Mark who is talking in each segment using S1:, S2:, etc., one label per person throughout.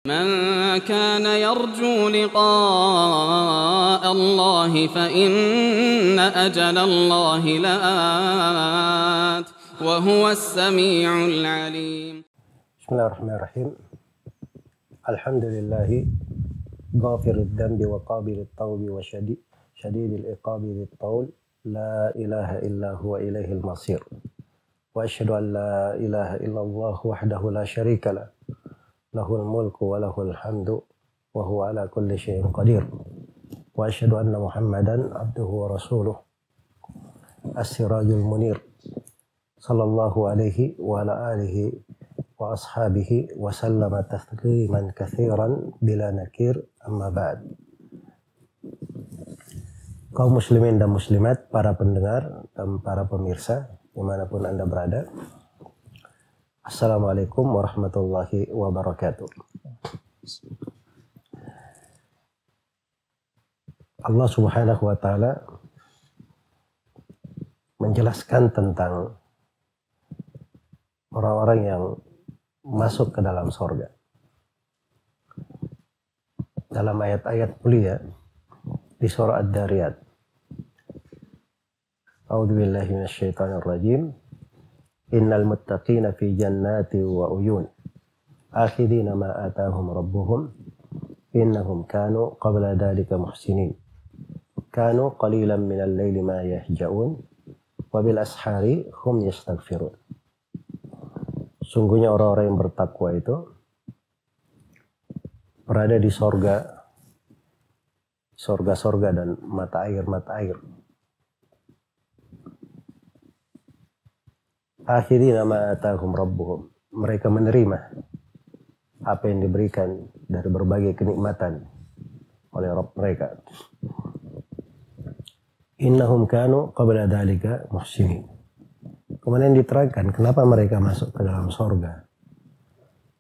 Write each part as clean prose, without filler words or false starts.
S1: من كان يرجو لقاء الله فإن أجل الله لآت وهو السميع العليم.
S2: بسم الله الرحمن الرحيم. الحمد لله غافر الذنب وقابل التوب وشديد العقاب ذي الطول لا إله إلا هو إليه المصير وأشهد أن لا إله إلا الله وحده لا شريك له له الملك وله الحمد وهو على كل شيء قدير وأشهد أن محمدا عبده ورسوله السراج المنير صلى الله عليه وعلى آله وأصحابه وسلم تسليما كثيرا بلا نكير. أما بعد. Kaum muslimin dan muslimat, para pendengar dan para pemirsa dimanapun Anda berada, Assalamualaikum warahmatullahi wabarakatuh. Allah Subhanahu wa Ta'ala menjelaskan tentang orang-orang yang masuk ke dalam surga dalam ayat-ayat mulia di surah Ad-Dariyat. A'udzubillahi minasyaitonir rajim. Innal muttaqina fi jannati wa uyun akhidina ma atahum rabbuhum innahum kanu qabla dhalika muhsinin kanu qalilan minal laili ma yahja'un wa bil ashari hum yastaghfirun. Sungguhnya orang-orang yang bertakwa itu berada di sorga dan mata air. Akhirina ma atahum rabbuhum. Mereka menerima apa yang diberikan dari berbagai kenikmatan oleh Rabb mereka. Innahum kanu qabla dhalika muhsinin. Kemudian diterangkan kenapa mereka masuk ke dalam sorga,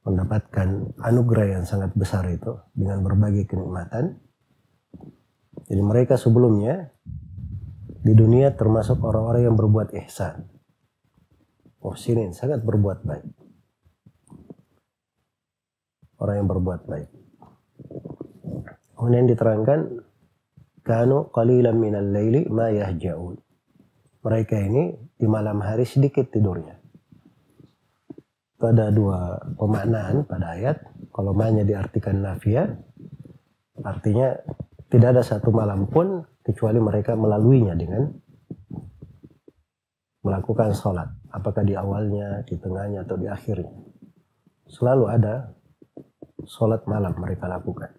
S2: mendapatkan anugerah yang sangat besar itu dengan berbagai kenikmatan. Jadi mereka sebelumnya di dunia termasuk orang-orang yang berbuat ihsan, muhsinin, sangat berbuat baik, orang yang berbuat baik. Kemudian diterangkan kanu qalilan minal laili ma yahja'un. Mereka ini di malam hari sedikit tidurnya. Itu ada dua pemaknaan pada ayat. Kalau ma-nya diartikan nafiyah, artinya tidak ada satu malam pun kecuali mereka melaluinya dengan melakukan sholat. Apakah di awalnya, di tengahnya, atau di akhirnya. Selalu ada sholat malam mereka lakukan.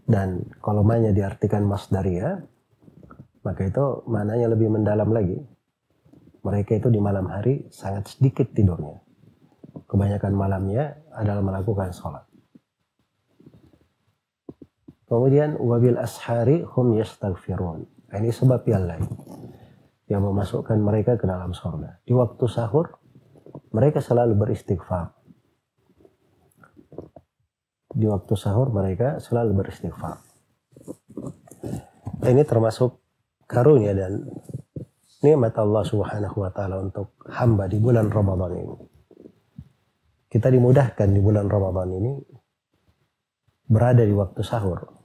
S2: Dan kalau ma-nya diartikan masdariyah, maka itu maknanya lebih mendalam lagi. Mereka itu di malam hari sangat sedikit tidurnya. Kebanyakan malamnya adalah melakukan sholat. Kemudian wabil ashari hum yastaghfirun. Ini sebab yang lain yang memasukkan mereka ke dalam surga. Di waktu sahur mereka selalu beristighfar. Di waktu sahur mereka selalu beristighfar. Ini termasuk karunia dan nikmat Allah Subhanahu wa Ta'ala untuk hamba di bulan Ramadan ini. Kita dimudahkan di bulan Ramadan ini berada di waktu sahur.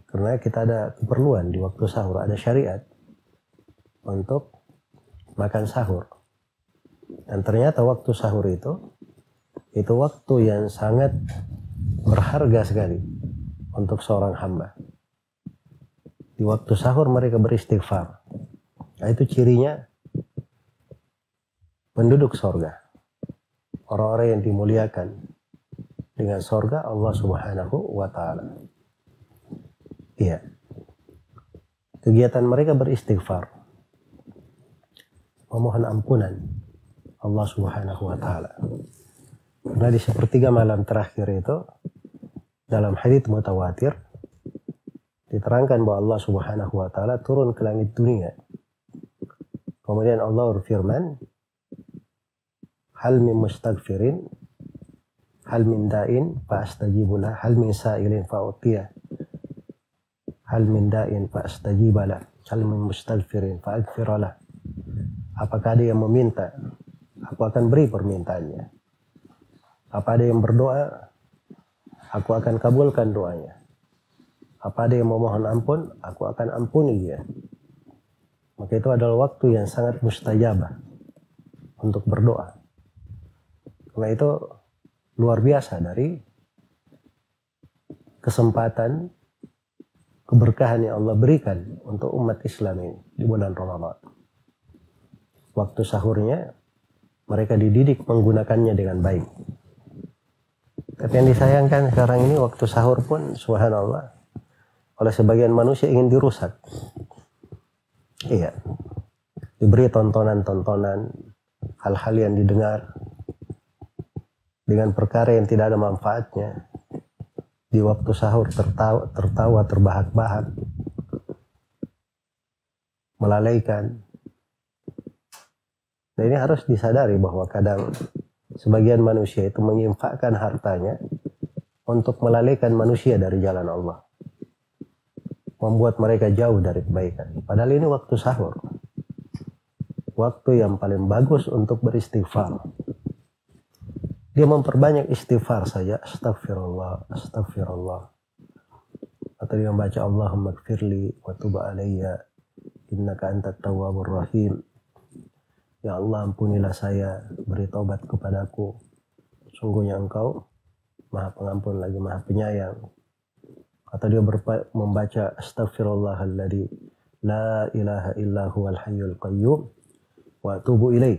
S2: Karena kita ada keperluan di waktu sahur, ada syariat untuk makan sahur. Dan ternyata waktu sahur itu waktu yang sangat berharga sekali untuk seorang hamba. Di waktu sahur mereka beristighfar. Nah, itu cirinya penduduk sorga. Orang-orang yang dimuliakan dengan sorga Allah Subhanahu wa Ta'ala. Iya. Kegiatan mereka beristighfar. Memohon ampunan Allah Subhanahu wa Ta'ala. Karena di sepertiga malam terakhir itu dalam hadits mutawatir diterangkan bahwa Allah Subhanahu wa Ta'ala turun ke langit dunia. Kemudian Allah berfirman, hal min mustaghfirin, hal min da'in fa'astajibulah, hal min sa'ilin fa'utiyah, hal min da'in fa'astajibalah, hal min mustaghfirin fa'agfiralah. Apakah ada yang meminta, aku akan beri permintaannya. Apa ada yang berdoa, aku akan kabulkan doanya. Apa ada yang memohon ampun, aku akan ampuni dia. Maka itu adalah waktu yang sangat mustajabah untuk berdoa. Karena itu luar biasa dari kesempatan, keberkahan yang Allah berikan untuk umat Islam ini di bulan Ramadan. Waktu sahurnya mereka dididik menggunakannya dengan baik. Tapi yang disayangkan sekarang ini waktu sahur pun subhanallah oleh sebagian manusia ingin dirusak. Iya. Diberi tontonan-tontonan, hal-hal yang didengar dengan perkara yang tidak ada manfaatnya. Di waktu sahur tertawa terbahak-bahak, melalaikan. Nah, ini harus disadari bahwa kadang sebagian manusia itu menginfakkan hartanya untuk melalaikan manusia dari jalan Allah, membuat mereka jauh dari kebaikan. Padahal ini waktu sahur, waktu yang paling bagus untuk beristighfar. Dia memperbanyak istighfar saja, astagfirullah, astagfirullah. Atau dia membaca Allahumma gfirli wa tub alayya innaka antat tawwabur rahim. Ya Allah, ampunilah saya, beri taubat kepadaku. Sungguhnya Engkau Maha Pengampun lagi Maha Penyayang. Atau dia membaca astagfirullahalladzi la ilaha illa huwal hayyul qayyum wa atubu ilaih.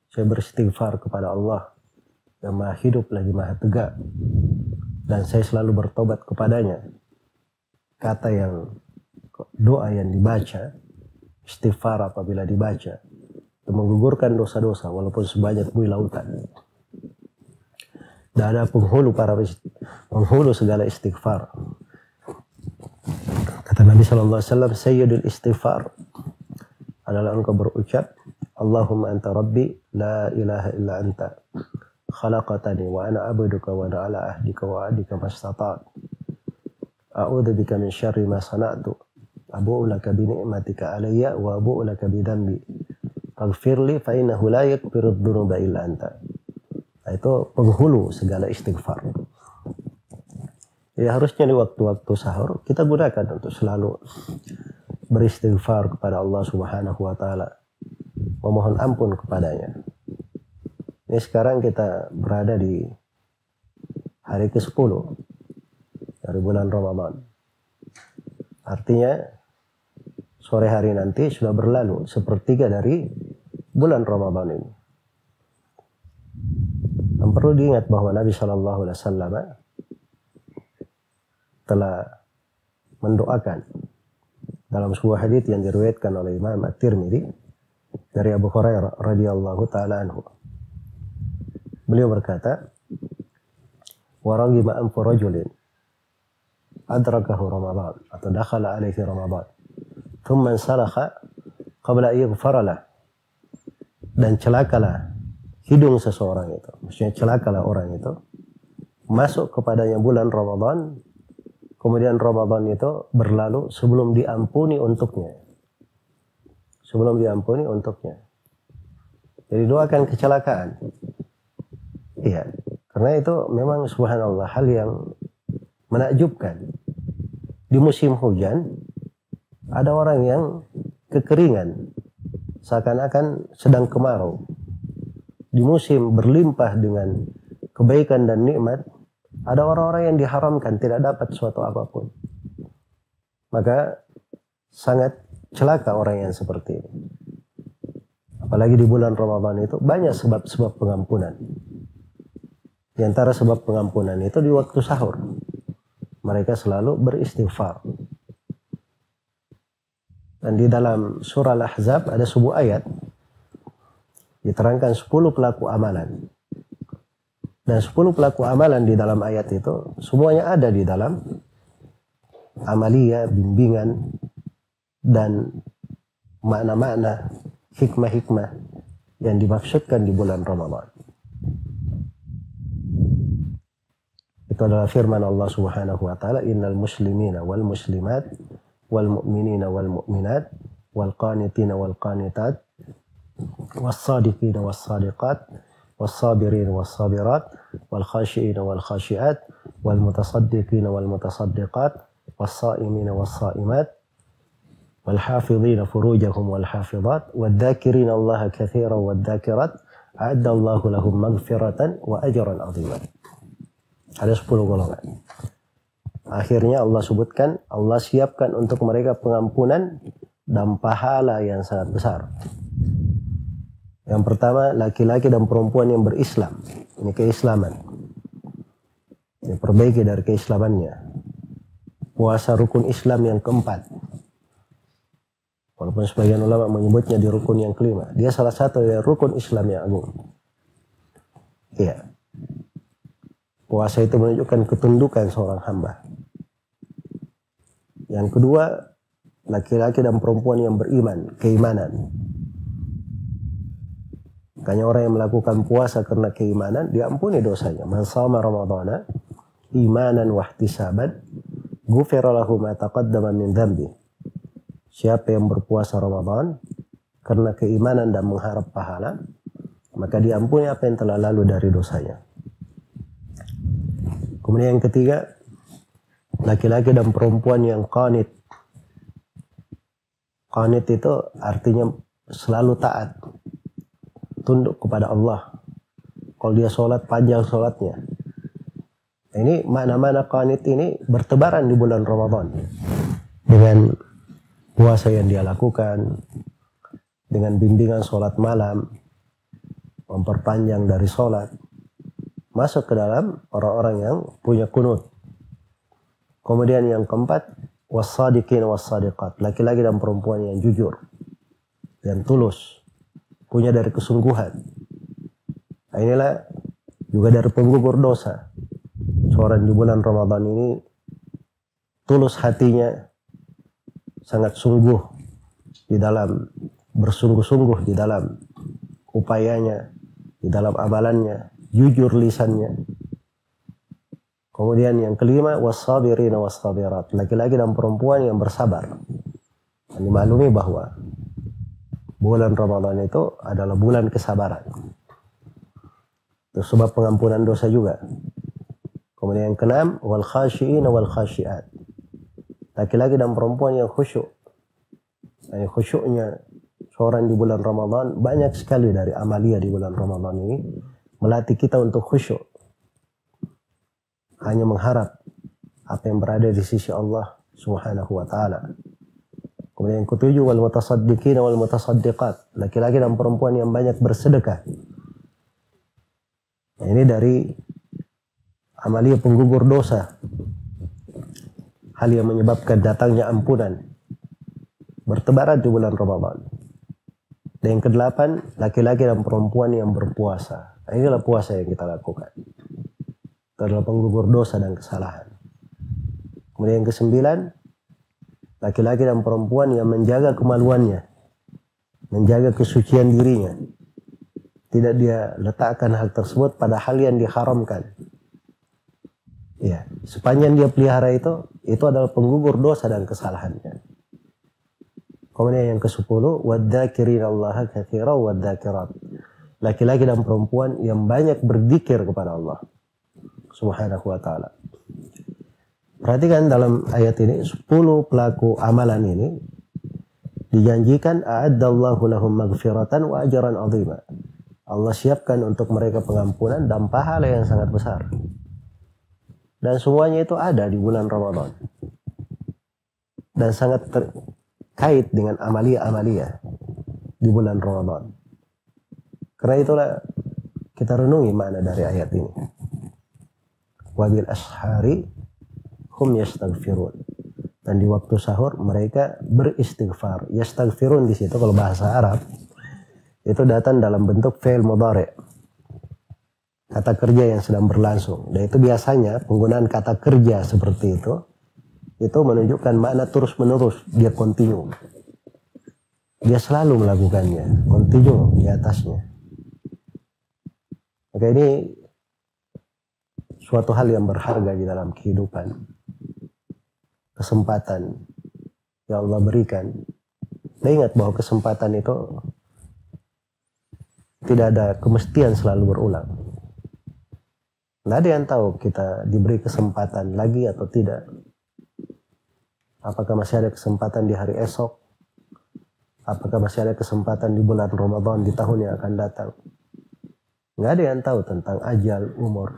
S2: Saya beristighfar kepada Allah yang Maha Hidup lagi Maha Tegak, dan saya selalu bertobat kepadanya. Kata yang, doa yang dibaca, istighfar apabila dibaca, itu menggugurkan dosa-dosa walaupun sebanyak buih lautan. Dan ada penghulu segala istighfar. Kata Nabi SAW, Sayyidul istighfar adalah engkau berucap, Allahumma anta rabbi la ilaha illa anta khalaqatani wa ana abduka wa ana ala ahdika wa adika mastata'at a'udzu bika min syarri ma sana'tu abu'u laka bi ni'matika alayya wa abu'u laka bi dhanbi faghfirli fa innahu la yaghfiru dzunuba illa anta. Itu penghulu segala istighfar. Jadi harusnya di waktu-waktu sahur kita gunakan untuk selalu beristighfar kepada Allah Subhanahu wa taala, memohon ampun kepadanya. Ini sekarang kita berada di hari ke-10 dari bulan Ramadan. Artinya sore hari nanti sudah berlalu sepertiga dari bulan Ramadan ini. Dan perlu diingat bahwa Nabi SAW telah mendoakan dalam sebuah hadits yang diriwayatkan oleh Imam At-Tirmidzi dari Abu Hurairah radhiyallahu taala anhu. Beliau berkata, wa raghima anfu rajulin adrakahu Ramadan atau dakhala alaihi Ramadan thumma salakha qabla yaghfara lah. Dan celakalah hidung seseorang itu, maksudnya celakalah orang itu masuk kepadanya bulan Ramadan, kemudian Ramadan itu berlalu sebelum diampuni untuknya. Sebelum diampuni untuknya. Jadi doakan kecelakaan. Iya, karena itu memang subhanallah hal yang menakjubkan. Di musim hujan ada orang yang kekeringan, seakan-akan sedang kemarau. Di musim berlimpah dengan kebaikan dan nikmat, ada orang-orang yang diharamkan, tidak dapat suatu apapun. Maka sangat celaka orang yang seperti ini. Apalagi di bulan Ramadan itu banyak sebab-sebab pengampunan. Di antara sebab pengampunan itu di waktu sahur. Mereka selalu beristighfar. Dan di dalam surah Al-Ahzab ada sebuah ayat diterangkan 10 pelaku amalan. Dan 10 pelaku amalan di dalam ayat itu semuanya ada di dalam amalia, bimbingan, dan makna-makna, hikmah-hikmah yang dimaksudkan di bulan Ramadan. Itu adalah firman Allah Subhanahu wa taala, innal muslimina wal muslimat wal mu'minina wal mu'minat wal qanitina wal qanitat was sadiqina was sadiqat was-sabirin was-sabirat, wal-khashi'in wal-khashi'at, wal-mutasaddiqin wal-mutasaddiqat, was-sa'imin was-sa'imat, wal-hafidhin furujahum wal-hafidhat, wad-dhakirin Allah katsiran wad-dhakirat, a'adda Allahu lahum maghfiratan wa ajran 'aziman. Ada 10 golongan. Akhirnya Allah sebutkan, Allah siapkan untuk mereka pengampunan dan pahala yang sangat besar. Yang pertama, laki-laki dan perempuan yang berislam. Ini keislaman. Diperbaiki dari keislamannya. Puasa rukun Islam yang keempat. Walaupun sebagian ulama menyebutnya di rukun yang kelima. Dia salah satu dari rukun Islam yang agung. Iya. Puasa itu menunjukkan ketundukan seorang hamba. Yang kedua, laki-laki dan perempuan yang beriman, keimanan. Makanya orang yang melakukan puasa karena keimanan, diampuni dosanya. Man shama ramadhana imanan wa ihtisaban, ghufira lahu ma taqaddama min dhanbi. Siapa yang berpuasa Ramadan karena keimanan dan mengharap pahala, maka diampuni apa yang telah lalu dari dosanya. Kemudian yang ketiga, laki-laki dan perempuan yang qanit. Qanit itu artinya selalu taat, tunduk kepada Allah. Kalau dia sholat, panjang sholatnya. Ini makna-makna qanit ini bertebaran di bulan Ramadan. Dengan puasa yang dia lakukan, dengan bimbingan sholat malam, memperpanjang dari sholat, masuk ke dalam orang-orang yang punya kunut. Kemudian yang keempat, was-sadiqin was-sadiqat. Laki-laki dan perempuan yang jujur, yang tulus, punya dari kesungguhan. Nah, inilah juga dari penggugur dosa. Seorang di bulan Ramadan ini tulus hatinya, sangat sungguh di dalam bersungguh-sungguh di dalam upayanya, di dalam amalannya, jujur lisannya. Kemudian yang kelima, was-sabirin was-sabirat. Laki-laki dan perempuan yang bersabar. Dan dimaklumi bahwa bulan Ramadan itu adalah bulan kesabaran. Itu sebab pengampunan dosa juga. Kemudian yang keenam, wal khashi'in wal khashi'at. Laki-laki dan perempuan yang khusyuk. Dan khusyuknya seorang di bulan Ramadan, banyak sekali dari amalia di bulan Ramadan ini melatih kita untuk khusyuk. Hanya mengharap apa yang berada di sisi Allah Subhanahu wa taala. Kemudian yang ketujuh, wal mutasaddiqin wal mutasaddiqat. Laki-laki dan perempuan yang banyak bersedekah. Nah, ini dari amalia penggugur dosa. Hal yang menyebabkan datangnya ampunan. Bertebaran di bulan Ramadan. Dan yang kedelapan, laki-laki dan perempuan yang berpuasa. Nah, inilah puasa yang kita lakukan. Itu adalah penggugur dosa dan kesalahan. Kemudian yang kesembilan, laki-laki dan perempuan yang menjaga kemaluannya, menjaga kesucian dirinya. Tidak dia letakkan hal tersebut pada hal yang diharamkan. Ya, sepanjang dia pelihara itu adalah penggugur dosa dan kesalahannya. Kemudian yang ke-10, wadzakirin Allah katsiran wadzakirat. Laki-laki dan perempuan yang banyak berzikir kepada Allah Subhanahu wa taala. Perhatikan dalam ayat ini 10 pelaku amalan ini dijanjikan a'addallahu lahum maghfiratan wa ajran 'azima. Allah siapkan untuk mereka pengampunan dan pahala yang sangat besar. Dan semuanya itu ada di bulan Ramadan. Dan sangat terkait dengan amalia-amalia di bulan Ramadan. Karena itulah kita renungi makna dari ayat ini. Wabil ashari hum yastaghfirun. Dan di waktu sahur mereka beristighfar. Yastaghfirun di situ kalau bahasa Arab itu datang dalam bentuk fi'il mudhari'. Kata kerja yang sedang berlangsung. Dan itu biasanya penggunaan kata kerja seperti itu menunjukkan makna terus menerus, dia continue. Dia selalu melakukannya, continue di atasnya. Maka ini suatu hal yang berharga di dalam kehidupan. Kesempatan yang Allah berikan. Dan ingat bahwa kesempatan itu Tidak ada kemestian selalu berulang. Tidak ada yang tahu kita diberi kesempatan lagi atau tidak. Apakah masih ada kesempatan di hari esok? Apakah masih ada kesempatan di bulan Ramadan di tahun yang akan datang? Nggak ada yang tahu tentang ajal, umur.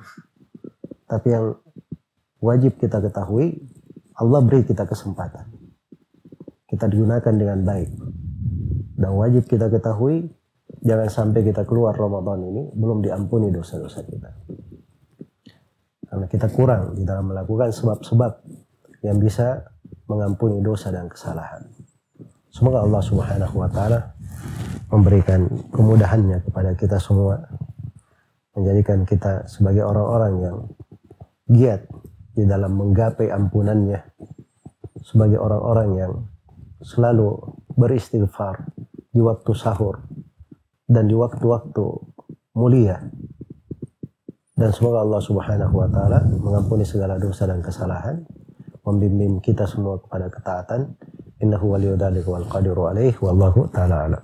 S2: Tapi yang wajib kita ketahui, Allah beri kita kesempatan. Kita digunakan dengan baik. Dan wajib kita ketahui, jangan sampai kita keluar Ramadan ini belum diampuni dosa-dosa kita. Karena kita kurang di dalam melakukan sebab-sebab yang bisa mengampuni dosa dan kesalahan. Semoga Allah Subhanahu wa Ta'ala memberikan kemudahannya kepada kita semua, menjadikan kita sebagai orang-orang yang giat di dalam menggapai ampunannya, sebagai orang-orang yang selalu beristighfar di waktu sahur dan di waktu-waktu mulia. Dan semoga Allah Subhanahu wa Ta'ala mengampuni segala dosa dan kesalahan, membimbing kita semua kepada ketaatan. Innahu waliyyu dzalika wal qadiru alaihi wallahu ta'ala a'lam.